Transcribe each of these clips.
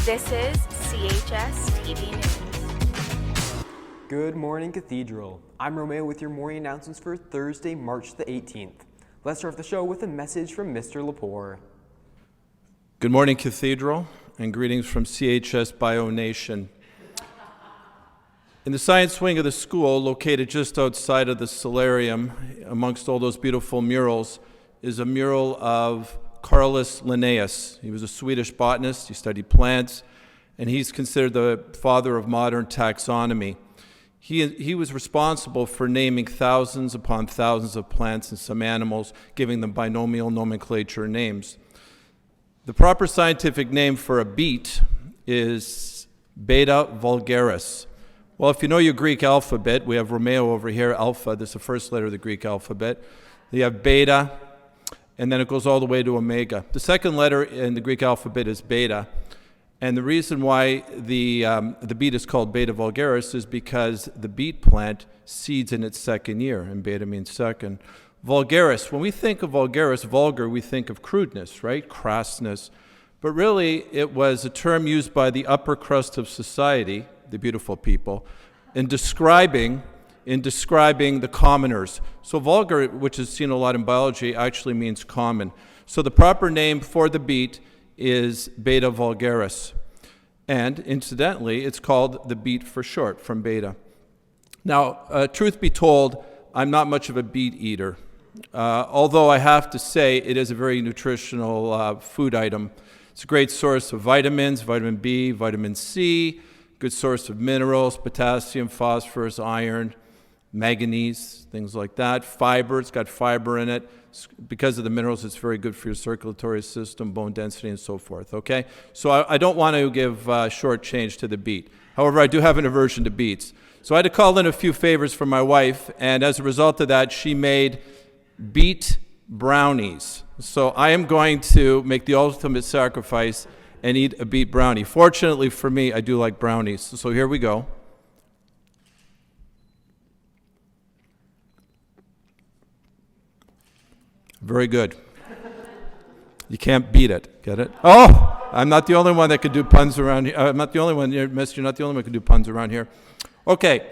This is CHSTV News. Good morning, Cathedral. I'm Romeo with your morning announcements for Thursday, March the 18th. Let's start the show with a message from Mr. Lepore. Good morning, Cathedral, and greetings from CHS Bio Nation. In the science wing of the school, located just outside of the solarium, amongst all those beautiful murals, is a mural of Carolus Linnaeus. He was a Swedish botanist, he studied plants, and he's considered the father of modern taxonomy. He was responsible for naming thousands upon thousands of plants and some animals, giving them binomial nomenclature names. The proper scientific name for a beet is Beta vulgaris. Well, if you know your Greek alphabet, we have Romeo over here, alpha, this is the first letter of the Greek alphabet. You have beta, and then it goes all the way to omega. The second letter in the Greek alphabet is beta, and the reason why the beet is called Beta vulgaris is because the beet plant seeds in its second year, and beta means second. Vulgaris, when we think of vulgaris, vulgar, we think of crudeness, right? Crassness. But really, it was a term used by the upper crust of society, the beautiful people, in describing the commoners. So vulgar, which is seen a lot in biology, actually means common. So the proper name for the beet is Beta vulgaris. And incidentally, it's called the beet for short, from beta. Now, truth be told, I'm not much of a beet eater. Although I have to say it is a very nutritional food item. It's a great source of vitamins, vitamin B, vitamin C, good source of minerals, potassium, phosphorus, iron, manganese, things like that. Fiber, it's got fiber in it. Because of the minerals, it's very good for your circulatory system, bone density, and so forth, okay? So I don't want to give short change to the beet. However, I do have an aversion to beets. So I had to call in a few favors from my wife, and as a result of that, she made beet brownies. So I am going to make the ultimate sacrifice and eat a beet brownie. Fortunately for me, I do like brownies. So here we go. Very good. You can't beat it. Get it? Oh, I'm not the only one that could do puns around here. I'm not the only one, miss. You're not the only one who can do puns around here. Okay,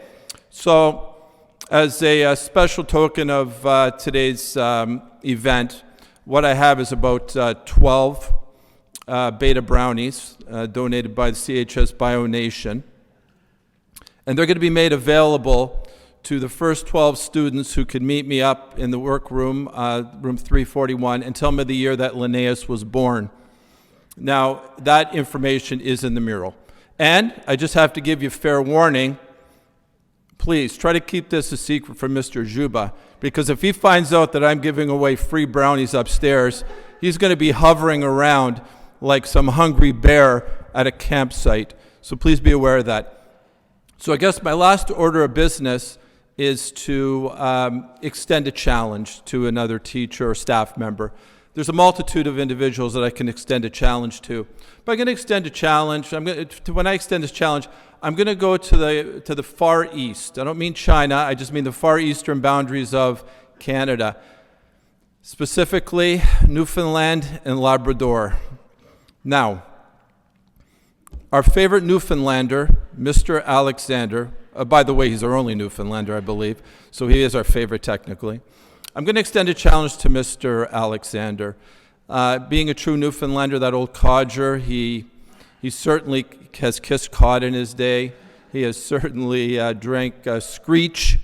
so as a special token of today's event, what I have is about 12 beta brownies donated by the CHS Bio Nation. And they're going to be made available to the first 12 students who can meet me up in the workroom, room 341, and tell me the year that Linnaeus was born. Now, that information is in the mural. And I just have to give you fair warning. Please, try to keep this a secret from Mr. Juba, because if he finds out that I'm giving away free brownies upstairs, he's going to be hovering around like some hungry bear at a campsite. So please be aware of that. So I guess my last order of business is to extend a challenge to another teacher or staff member. There's a multitude of individuals that I can extend a challenge to. But I'm going to extend a challenge. When I extend this challenge, I'm going to go to the far east. I don't mean China. I just mean the far eastern boundaries of Canada, specifically Newfoundland and Labrador. Now, our favorite Newfoundlander, Mr. Alexander, by the way, he's our only Newfoundlander, I believe, so he is our favorite technically. I'm going to extend a challenge to Mr. Alexander. Being a true Newfoundlander, that old codger, he certainly has kissed cod in his day. He has certainly drank screech.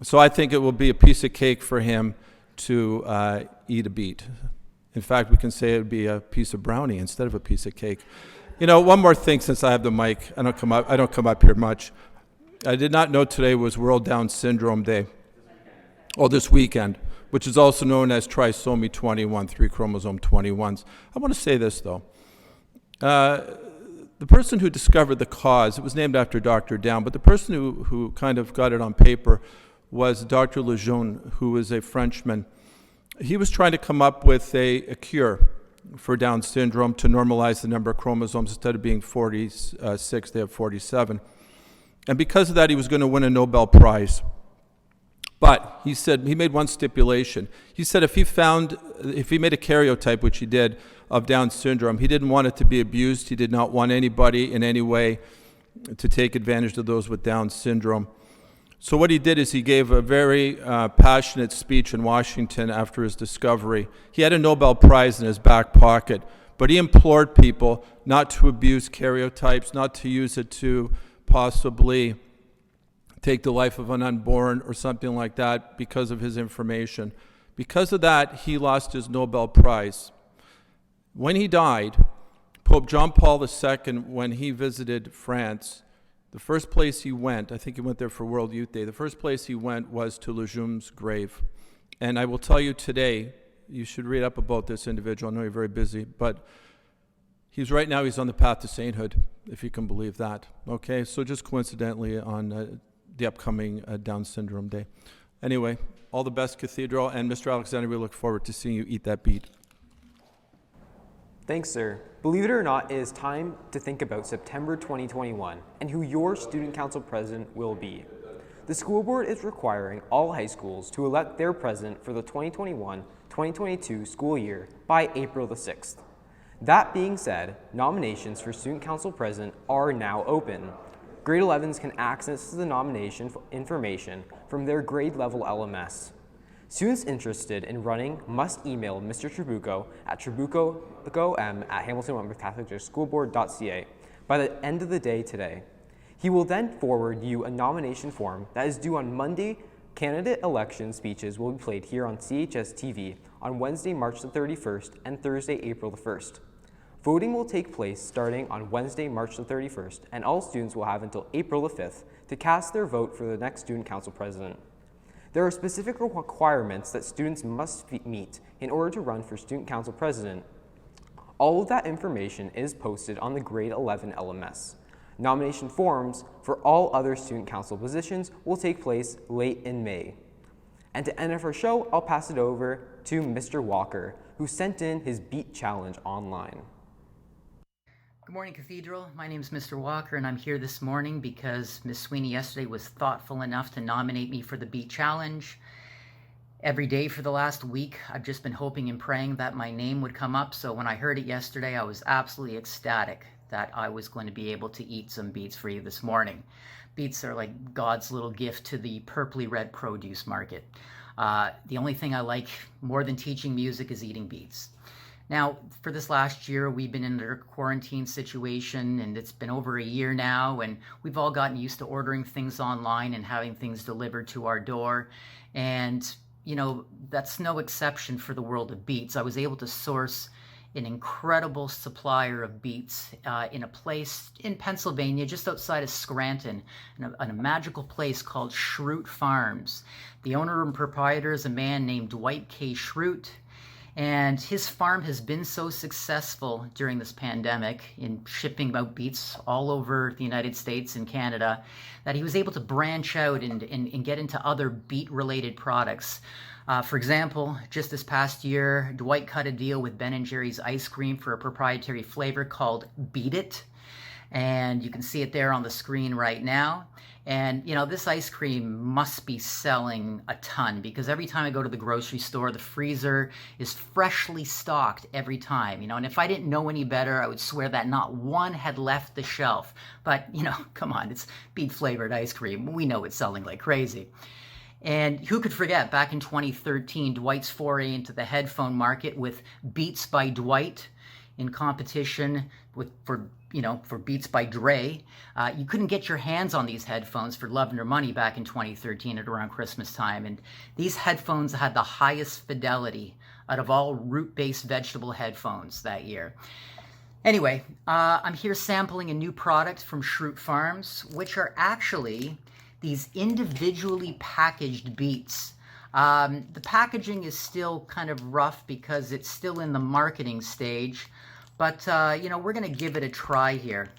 So I think it will be a piece of cake for him to eat a beet. In fact, we can say it would be a piece of brownie instead of a piece of cake. You know, one more thing since I have the mic. I don't come up here much. I did not know today was World Down Syndrome Day. Oh, this weekend, which is also known as trisomy 21, 3 chromosome 21s. I want to say this, though. The person who discovered the cause, it was named after Dr. Down, but the person who kind of got it on paper was Dr. Lejeune, who was a Frenchman. He was trying to come up with a cure for Down syndrome to normalize the number of chromosomes. Instead of being 46, they have 47. And because of that, he was going to win a Nobel Prize. But he said he made one stipulation. He said if he made a karyotype, which he did, of Down syndrome, he didn't want it to be abused. He did not want anybody in any way to take advantage of those with Down syndrome. So what he did is he gave a very passionate speech in Washington after his discovery. He had a Nobel Prize in his back pocket, but he implored people not to abuse karyotypes, not to use it to possibly take the life of an unborn or something like that because of his information. Because of that, he lost his Nobel Prize. When he died, Pope John Paul II, when he visited France, the first place he went, I think he went there for World Youth Day, the first place he went was to Lejeune's grave. And I will tell you today, you should read up about this individual. I know you're very busy, but he's on the path to sainthood, if you can believe that. Okay, so just coincidentally on the upcoming Down Syndrome Day. Anyway, all the best, Cathedral, and Mr. Alexander, we look forward to seeing you eat that beet. Thanks, sir. Believe it or not, it is time to think about September 2021 and who your student council president will be. The school board is requiring all high schools to elect their president for the 2021-2022 school year by April the 6th. That being said, nominations for student council president are now open. Grade 11s can access the nomination information from their grade level LMS. Students interested in running must email Mr. Trabucco at trabuccom@hamilton-wentworth-catholic-schoolboard.ca by the end of the day today. He will then forward you a nomination form that is due on Monday. Candidate election speeches will be played here on CHSTV on Wednesday, March the 31st and Thursday, April the 1st. Voting will take place starting on Wednesday, March the 31st, and all students will have until April the 5th to cast their vote for the next student council president. There are specific requirements that students must meet in order to run for student council president. All of that information is posted on the grade 11 LMS. Nomination forms for all other student council positions will take place late in May. And to end off our show, I'll pass it over to Mr. Walker, who sent in his beat challenge online. Good morning, Cathedral. My name is Mr. Walker, and I'm here this morning because Ms. Sweeney yesterday was thoughtful enough to nominate me for the Beat Challenge. Every day for the last week, I've just been hoping and praying that my name would come up, so when I heard it yesterday, I was absolutely ecstatic that I was going to be able to eat some beets for you this morning. Beets are like God's little gift to the purpley red produce market. The only thing I like more than teaching music is eating beets. Now, for this last year, we've been in a quarantine situation, and it's been over a year now, and we've all gotten used to ordering things online and having things delivered to our door. And, you know, that's no exception for the world of beets. I was able to source an incredible supplier of beets in a place in Pennsylvania, just outside of Scranton, in a magical place called Schrute Farms. The owner and proprietor is a man named Dwight K. Schrute. And his farm has been so successful during this pandemic in shipping out beets all over the United States and Canada that he was able to branch out and get into other beet-related products. For example, just this past year, Dwight cut a deal with Ben & Jerry's ice cream for a proprietary flavor called Beat It. And you can see it there on the screen right now. And, you know, this ice cream must be selling a ton because every time I go to the grocery store, the freezer is freshly stocked every time, you know, and if I didn't know any better, I would swear that not one had left the shelf. But, you know, come on, it's beet flavored ice cream. We know it's selling like crazy. And who could forget, back in 2013, Dwight's foray into the headphone market with Beats by Dwight in competition for Beats by Dre. You couldn't get your hands on these headphones for love nor money back in 2013 at around Christmas time. And these headphones had the highest fidelity out of all root-based vegetable headphones that year. Anyway, I'm here sampling a new product from Schrute Farms, which are actually these individually packaged beets. The packaging is still kind of rough because it's still in the marketing stage. But, you know, we're going to give it a try here.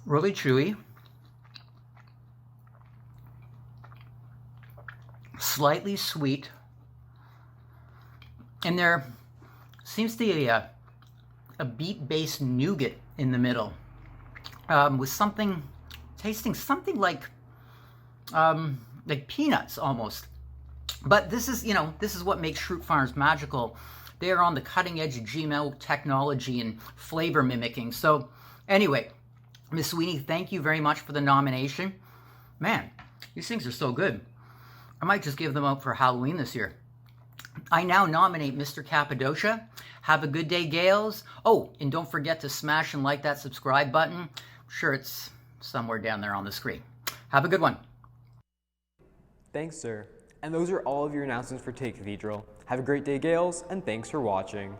Really chewy. Slightly sweet. And there seems to be a beet-based nougat in the middle, with something, tasting something like peanuts almost. But this is, this is what makes Shroot Farms magical. They are on the cutting edge of GMO technology and flavor mimicking. So anyway, Miss Sweeney, thank you very much for the nomination. Man, these things are so good. I might just give them out for Halloween this year. I now nominate Mr. Cappadocia. Have a good day, Gales. Oh, and don't forget to smash and like that subscribe button. I'm sure it's somewhere down there on the screen. Have a good one. Thanks, sir. And those are all of your announcements for Take Cathedral. Have a great day, Gales, and thanks for watching.